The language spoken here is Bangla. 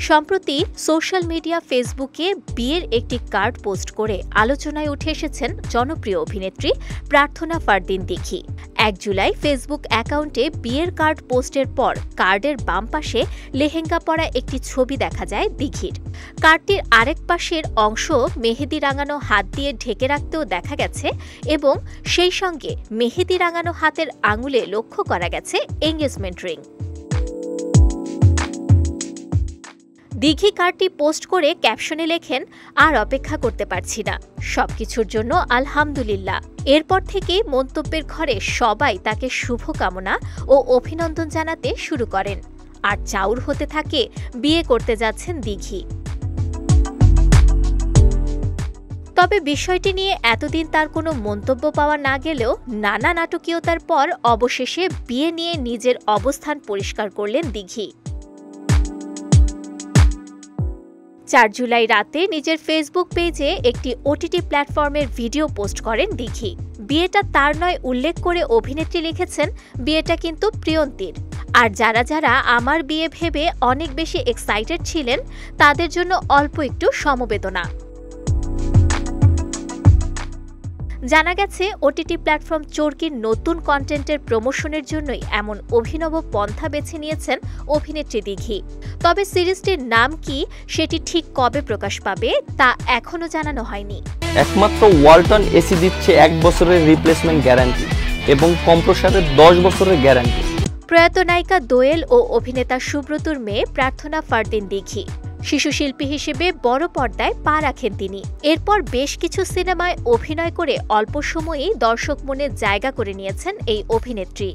সম্প্রতি সোশ্যাল মিডিয়া ফেসবুকে বিয়ের একটি কার্ড পোস্ট করে আলোচনায় উঠে এসেছেন জনপ্রিয় অভিনেত্রী প্রার্থনা ফারদিন দিঘি। ১ জুলাই ফেসবুক অ্যাকাউন্টে বিয়ের কার্ড পোস্টের পর কার্ডের বাম পাশে লেহেঙ্গা পরা একটি ছবি দেখা যায় দিঘির। কার্ডটির আরেক পাশের অংশ মেহেদি রাঙানো হাত দিয়ে ঢেকে রাখতেও দেখা গেছে এবং সেই সঙ্গে মেহেদি রাঙানো হাতের আঙুলে লক্ষ্য করা গেছে এঙ্গেজমেন্ট রিং। দিঘি কার্ডটি পোস্ট করে ক্যাপশনে লেখেন, আর অপেক্ষা করতে পারছি না, সবকিছুর জন্য আলহামদুলিল্লাহ। এরপর থেকেই মন্তব্যের ঘরে সবাই তাকে শুভকামনা ও অভিনন্দন জানাতে শুরু করেন। আর চাউর হতে থাকে বিয়ে করতে যাচ্ছেন দিঘি। তবে বিষয়টি নিয়ে এতদিন তার কোনো মন্তব্য পাওয়া না গেলেও নানা নাটকীয়তার পর অবশেষে বিয়ে নিয়ে নিজের অবস্থান পরিষ্কার করলেন দিঘি। ৪ জুলাই রাতে নিজের ফেসবুক পেজে একটি ওটিটি প্ল্যাটফর্মের ভিডিও পোস্ট করেন দিঘি। বিয়েটা তার নয় উল্লেখ করে অভিনেত্রী লিখেছেন, বিয়েটা কিন্তু প্রিয়ন্তীর। আর যারা যারা আমার বিয়ে ভেবে অনেক বেশি এক্সাইটেড ছিলেন তাদের জন্য অল্প একটু সমবেদনা। জানা গেছে ওটিটি প্ল্যাটফর্ম চরকির নতুন কন্টেন্টের প্রমোশনের জন্যই এমন অভিনব পন্থা বেছে নিয়েছেন অভিনেত্রী দিঘি। তবে সিরিজটির নাম কি সেটি ঠিক কবে প্রকাশ পাবে তা এখনো জানানো হয়নি। একমাত্র ওয়ালটন এসি দিচ্ছে ১ বছরের রিপ্লেসমেন্ট গ্যারান্টি এবং কম্প্রেসারের ১০ বছরের গ্যারান্টি। প্রয়াত নায়িকা দোয়েল ও অভিনেতা সুব্রতর মেয়ে প্রার্থনা ফারদিন দিঘি। শিশু শিল্পী হিসেবে বড় পর্দায় পা রাখেন তিনি। এরপর বেশ কিছু সিনেমায় অভিনয় করে অল্প সময়েই দর্শক মনে জায়গা করে নিয়েছেন এই অভিনেত্রী।